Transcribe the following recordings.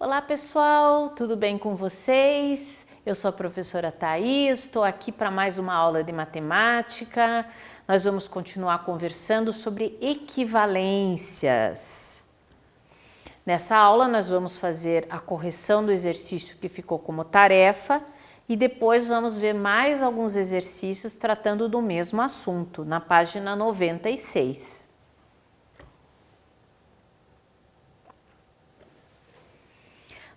Olá pessoal, tudo bem com vocês? Eu sou a professora Thaís, estou aqui para mais uma aula de matemática. Nós vamos continuar conversando sobre equivalências. Nessa aula nós vamos fazer a correção do exercício que ficou como tarefa e depois vamos ver mais alguns exercícios tratando do mesmo assunto, na página 96.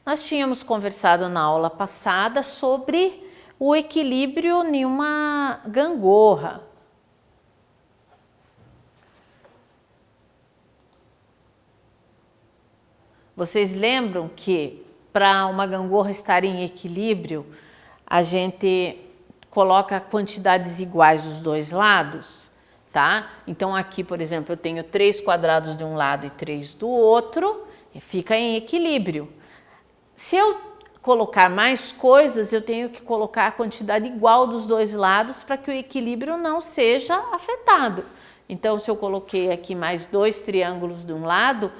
Nós tínhamos conversado na aula passada sobre o equilíbrio em uma gangorra. Vocês lembram que para uma gangorra estar em equilíbrio, a gente coloca quantidades iguais dos dois lados, tá? Então aqui, por exemplo, eu tenho 3 quadrados de um lado e 3 do outro, e fica em equilíbrio. Se eu colocar mais coisas, eu tenho que colocar a quantidade igual dos dois lados para que o equilíbrio não seja afetado. Então, se eu coloquei aqui mais 2 triângulos de um lado,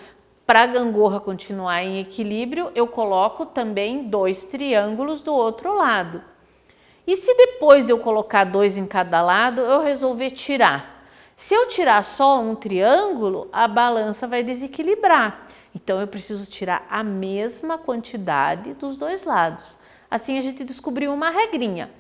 para a gangorra continuar em equilíbrio, eu coloco também 2 triângulos do outro lado. E se depois de eu colocar 2 em cada lado, eu resolver tirar? Se eu tirar só um triângulo, a balança vai desequilibrar. Então, eu preciso tirar a mesma quantidade dos dois lados. Assim, a gente descobriu uma regrinha.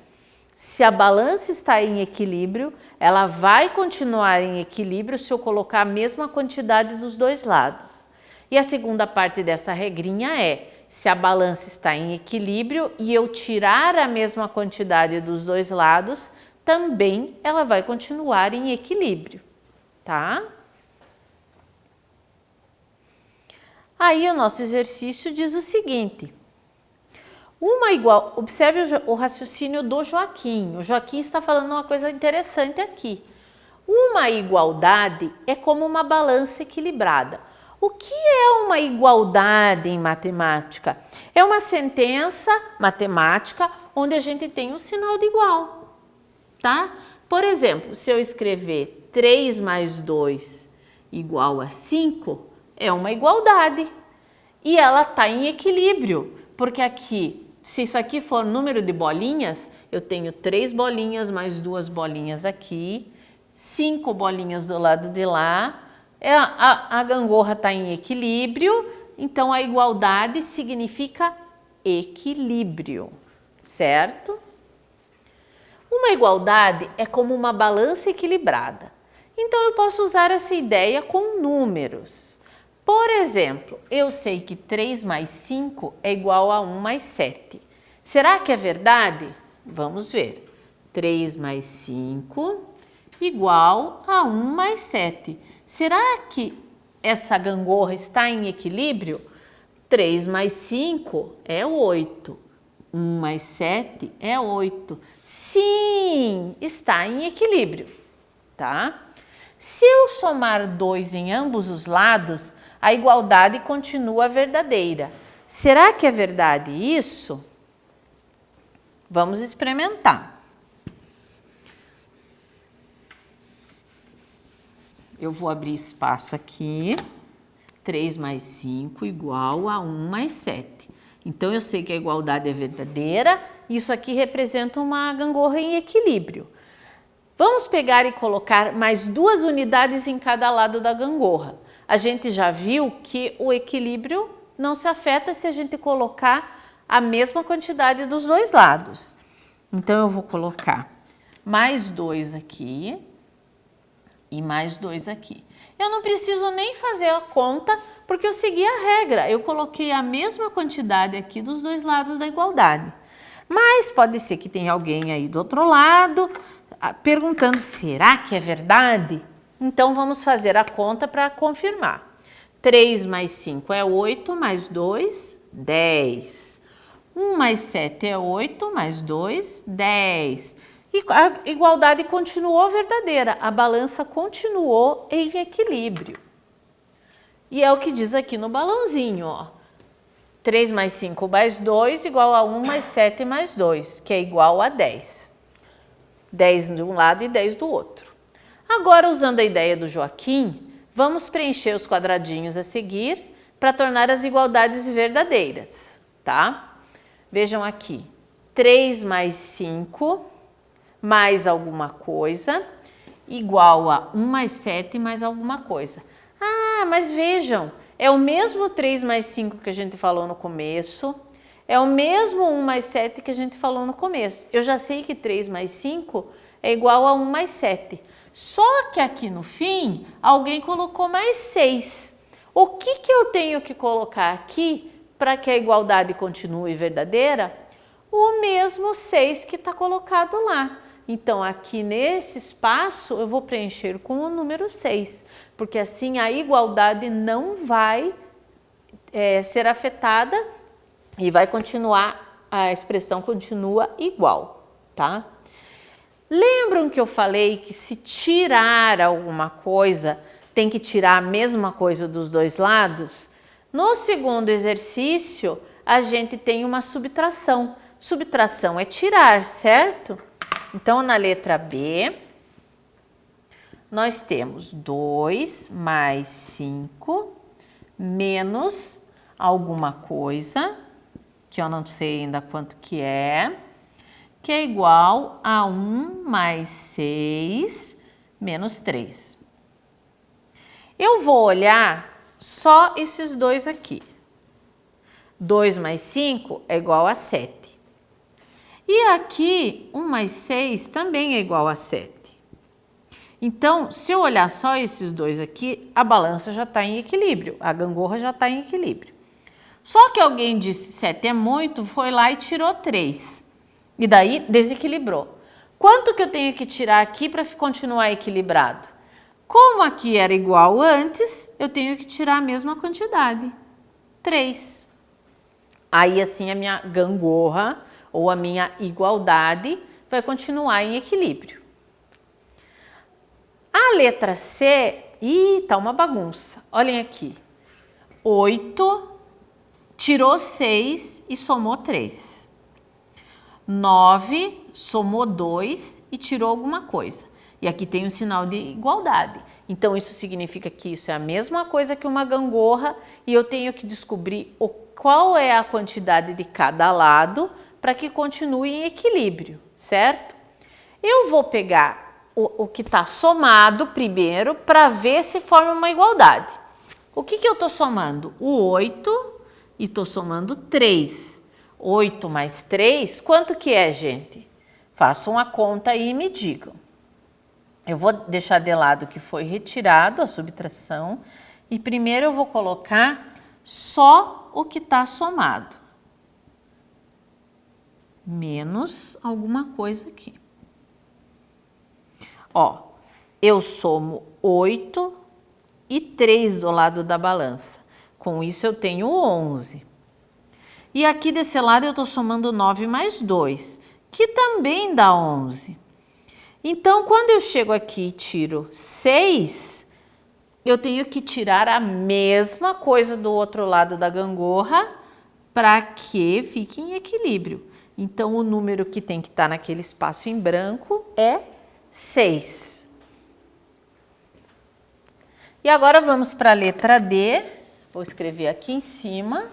Se a balança está em equilíbrio, ela vai continuar em equilíbrio se eu colocar a mesma quantidade dos dois lados. E a segunda parte dessa regrinha é, se a balança está em equilíbrio e eu tirar a mesma quantidade dos dois lados, também ela vai continuar em equilíbrio, tá? Aí o nosso exercício diz o seguinte, observe o raciocínio do Joaquim. O Joaquim está falando uma coisa interessante aqui. Uma igualdade é como uma balança equilibrada. O que é uma igualdade em matemática? É uma sentença matemática onde a gente tem um sinal de igual, tá? Por exemplo, se eu escrever 3 mais 2 igual a 5, é uma igualdade e ela está em equilíbrio, porque aqui, se isso aqui for número de bolinhas, eu tenho 3 bolinhas mais 2 bolinhas aqui, 5 bolinhas do lado de lá, a gangorra está em equilíbrio, então a igualdade significa equilíbrio, certo? Uma igualdade é como uma balança equilibrada. Então, eu posso usar essa ideia com números. Por exemplo, eu sei que 3 mais 5 é igual a 1 mais 7. Será que é verdade? Vamos ver. 3 mais 5 igual a 1 mais 7. Será que essa gangorra está em equilíbrio? 3 mais 5 é 8. 1 mais 7 é 8. Sim, está em equilíbrio, tá? Se eu somar 2 em ambos os lados, a igualdade continua verdadeira. Será que é verdade isso? Vamos experimentar. Eu vou abrir espaço aqui. 3 mais 5 igual a 1 mais 7. Então, eu sei que a igualdade é verdadeira. Isso aqui representa uma gangorra em equilíbrio. Vamos pegar e colocar mais 2 unidades em cada lado da gangorra. A gente já viu que o equilíbrio não se afeta se a gente colocar a mesma quantidade dos dois lados. Então, eu vou colocar mais 2 aqui e mais 2 aqui. Eu não preciso nem fazer a conta, porque eu segui a regra. Eu coloquei a mesma quantidade aqui dos dois lados da igualdade. Mas pode ser que tenha alguém aí do outro lado perguntando, será que é verdade? Então, vamos fazer a conta para confirmar. 3 mais 5 é 8, mais 2, 10. 1 mais 7 é 8, mais 2, 10. E a igualdade continuou verdadeira, a balança continuou em equilíbrio. E é o que diz aqui no balãozinho, ó. 3 mais 5 mais 2 igual a 1 mais 7 mais 2, que é igual a 10. 10 de um lado e 10 do outro. Agora, usando a ideia do Joaquim, vamos preencher os quadradinhos a seguir. para tornar as igualdades verdadeiras, tá? Vejam aqui, 3 mais 5 mais alguma coisa igual a 1 mais 7 mais alguma coisa. Ah, mas vejam, é o mesmo 3 mais 5 que a gente falou no começo, é o mesmo 1 mais 7 que a gente falou no começo. Eu já sei que 3 mais 5 é igual a 1 mais 7. Só que aqui no fim, alguém colocou mais 6. O que eu tenho que colocar aqui para que a igualdade continue verdadeira? O mesmo 6 que está colocado lá. Então, aqui nesse espaço, eu vou preencher com o número 6, porque assim a igualdade não vai ser afetada e vai continuar, a expressão continua igual, tá? Lembram que eu falei que se tirar alguma coisa, tem que tirar a mesma coisa dos dois lados? No segundo exercício, a gente tem uma subtração. Subtração é tirar, certo? Então, na letra B, nós temos 2 mais 5 menos alguma coisa, que eu não sei ainda quanto que é igual a 1 mais 6 menos 3. Eu vou olhar só esses dois aqui. 2 mais 5 é igual a 7. E aqui, 1 mais 6 também é igual a 7. Então, se eu olhar só esses dois aqui, a balança já está em equilíbrio, a gangorra já está em equilíbrio. Só que alguém disse 7 é muito, foi lá e tirou 3. E daí desequilibrou. Quanto que eu tenho que tirar aqui para continuar equilibrado? Como aqui era igual antes, eu tenho que tirar a mesma quantidade, 3. Aí assim a minha gangorra ou a minha igualdade vai continuar em equilíbrio. A letra C, tá uma bagunça. Olhem aqui. 8 tirou 6 e somou 3. 9 somou 2 e tirou alguma coisa. E aqui tem um sinal de igualdade. Então, isso significa que isso é a mesma coisa que uma gangorra e eu tenho que descobrir qual é a quantidade de cada lado para que continue em equilíbrio, certo? Eu vou pegar o que está somado primeiro para ver se forma uma igualdade. O que eu estou somando? O 8 e estou somando 3. 8 mais 3, quanto que é, gente? Façam a conta aí e me digam. Eu vou deixar de lado que foi retirado a subtração e primeiro eu vou colocar só o que está somado. Menos alguma coisa aqui. Ó, eu somo 8 e 3 do lado da balança. Com isso eu tenho 11. E aqui desse lado eu estou somando 9 mais 2, que também dá 11. Então, quando eu chego aqui e tiro 6, eu tenho que tirar a mesma coisa do outro lado da gangorra para que fique em equilíbrio. Então, o número que tem que estar naquele espaço em branco é 6. E agora vamos para a letra D. Vou escrever aqui em cima.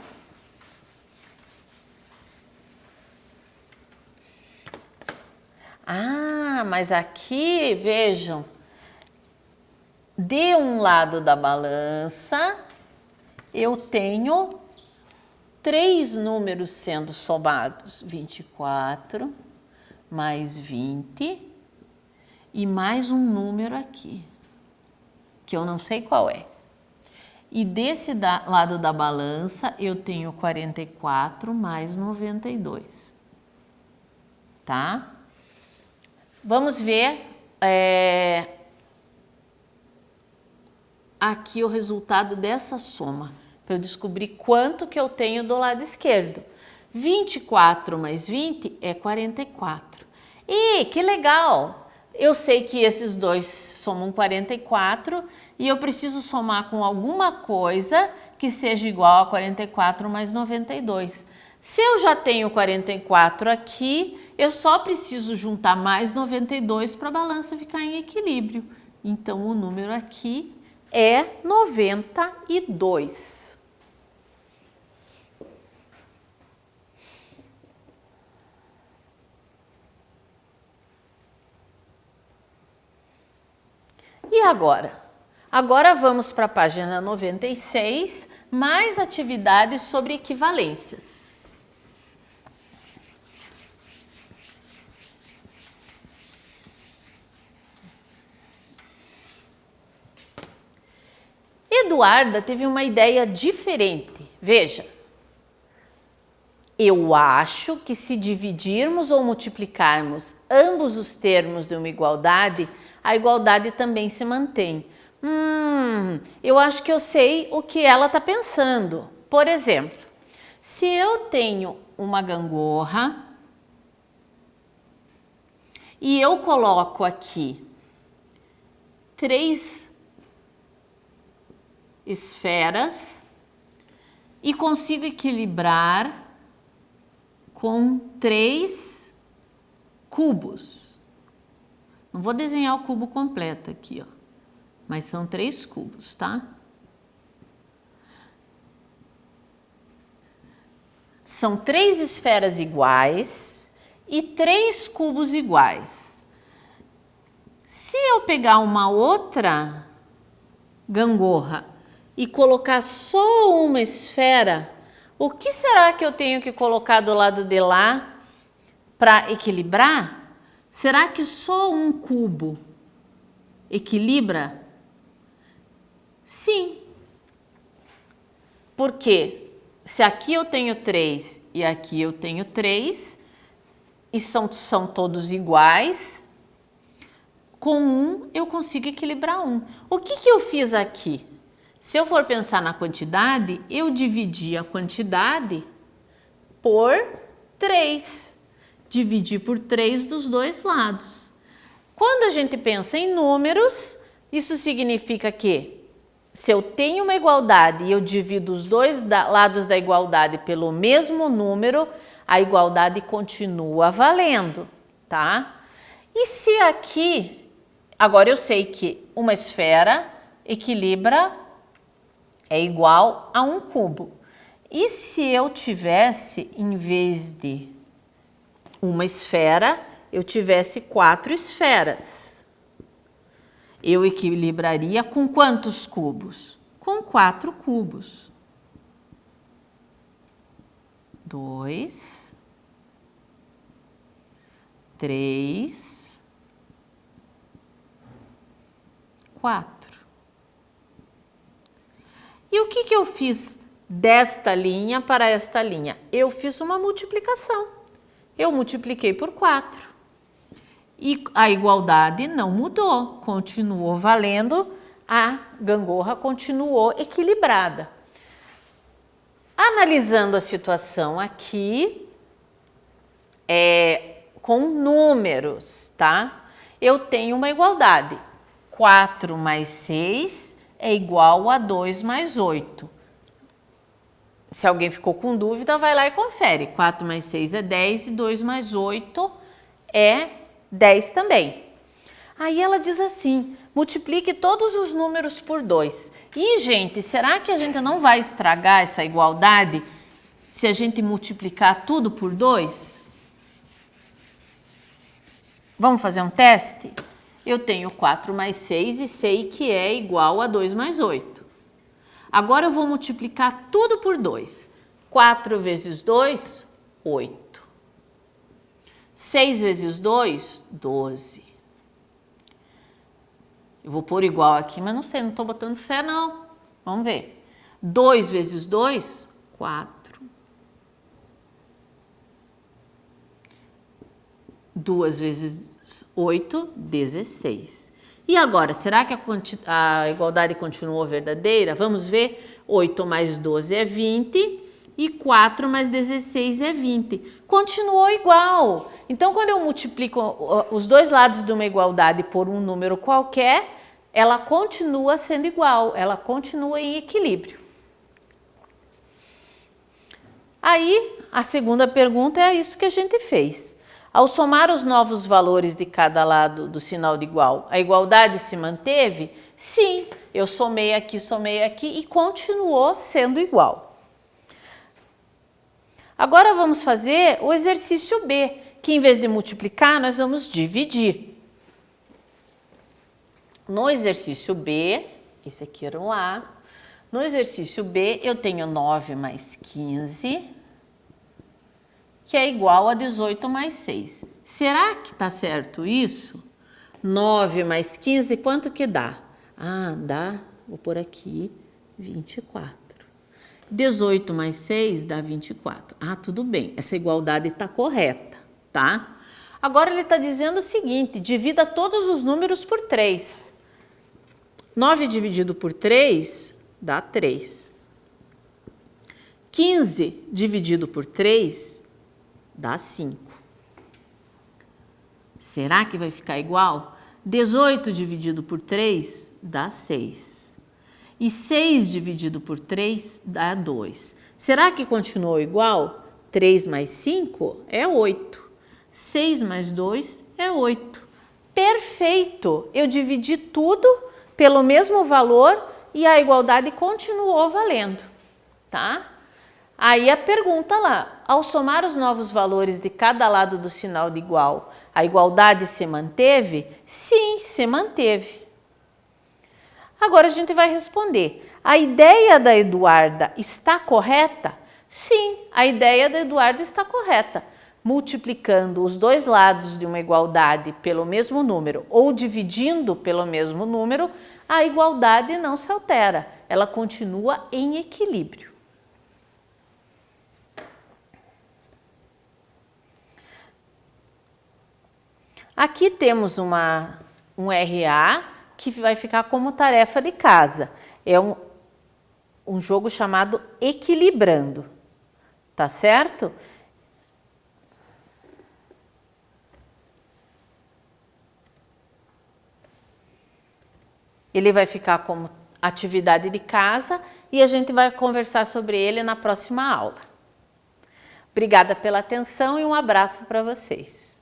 Ah, mas aqui, vejam, de um lado da balança, eu tenho 3 números sendo somados, 24 mais 20 e mais um número aqui, que eu não sei qual é. E desse lado da balança, eu tenho 44 mais 92, tá? Vamos ver aqui o resultado dessa soma, para eu descobrir quanto que eu tenho do lado esquerdo. 24 mais 20 é 44. E que legal! Eu sei que esses dois somam 44 e eu preciso somar com alguma coisa que seja igual a 44 mais 92. Se eu já tenho 44 aqui, eu só preciso juntar mais 92 para a balança ficar em equilíbrio. Então, o número aqui é 92. E agora? Agora vamos para a página 96, mais atividades sobre equivalências. Eduarda teve uma ideia diferente. Veja, eu acho que se dividirmos ou multiplicarmos ambos os termos de uma igualdade, a igualdade também se mantém. Eu acho que eu sei o que ela está pensando. Por exemplo, se eu tenho uma gangorra e eu coloco aqui 3 esferas e consigo equilibrar com 3 cubos. Não vou desenhar o cubo completo aqui, ó, mas são 3 cubos, tá? São 3 esferas iguais e 3 cubos iguais. Se eu pegar uma outra gangorra e colocar só uma esfera, o que será que eu tenho que colocar do lado de lá para equilibrar? Será que só um cubo equilibra? Sim. Porque se aqui eu tenho 3 e aqui eu tenho 3, e são todos iguais, com um eu consigo equilibrar um. O que eu fiz aqui? Se eu for pensar na quantidade, eu dividi a quantidade por 3. Dividi por 3 dos dois lados. Quando a gente pensa em números, isso significa que se eu tenho uma igualdade e eu divido os dois lados da igualdade pelo mesmo número, a igualdade continua valendo, tá? E se aqui, agora eu sei que uma esfera equilibra, é igual a um cubo. E se eu tivesse, em vez de uma esfera, eu tivesse 4 esferas, eu equilibraria com quantos cubos? Com 4 cubos. 2, 3, 4. E o que eu fiz desta linha para esta linha? Eu fiz uma multiplicação. Eu multipliquei por 4. E a igualdade não mudou, continuou valendo, a gangorra continuou equilibrada. Analisando a situação aqui, com números, tá? Eu tenho uma igualdade. 4 mais 6 é igual a 2 mais 8. Se alguém ficou com dúvida, vai lá e confere. 4 mais 6 é 10 e 2 mais 8 é 10 também. Aí ela diz assim, multiplique todos os números por 2. E, gente, será que a gente não vai estragar essa igualdade se a gente multiplicar tudo por 2? Vamos fazer um teste? Eu tenho 4 mais 6 e sei que é igual a 2 mais 8. Agora eu vou multiplicar tudo por 2. 4 vezes 2, 8. 6 vezes 2, 12. Eu vou pôr igual aqui, mas não sei, não estou botando fé não. Vamos ver. 2 vezes 2, 4. 2 vezes 8, 16. E agora, será que a igualdade continuou verdadeira? Vamos ver. 8 mais 12 é 20 e 4 mais 16 é 20. Continuou igual. Então, quando eu multiplico os dois lados de uma igualdade por um número qualquer, ela continua sendo igual, ela continua em equilíbrio. Aí, a segunda pergunta é isso que a gente fez. Ao somar os novos valores de cada lado do sinal de igual, a igualdade se manteve? Sim, eu somei aqui e continuou sendo igual. Agora vamos fazer o exercício B, que em vez de multiplicar, nós vamos dividir. No exercício B, esse aqui era o A, no exercício B eu tenho 9 mais 15, que é igual a 18 mais 6. Será que está certo isso? 9 mais 15, quanto que dá? Ah, dá, vou pôr aqui, 24. 18 mais 6 dá 24. Ah, tudo bem, essa igualdade está correta, tá? Agora ele está dizendo o seguinte, divida todos os números por 3. 9 dividido por 3 dá 3. 15 dividido por 3 dá 5. Será que vai ficar igual? 18 dividido por 3 dá 6. E 6 dividido por 3 dá 2. Será que continuou igual? 3 mais 5 é 8. 6 mais 2 é 8. Perfeito! Eu dividi tudo pelo mesmo valor e a igualdade continuou valendo, tá? Aí a pergunta lá, ao somar os novos valores de cada lado do sinal de igual, a igualdade se manteve? Sim, se manteve. Agora a gente vai responder, a ideia da Eduarda está correta? Sim, a ideia da Eduarda está correta. Multiplicando os dois lados de uma igualdade pelo mesmo número ou dividindo pelo mesmo número, a igualdade não se altera, ela continua em equilíbrio. Aqui temos um RA que vai ficar como tarefa de casa. É um jogo chamado Equilibrando, tá certo? Ele vai ficar como atividade de casa e a gente vai conversar sobre ele na próxima aula. Obrigada pela atenção e um abraço para vocês.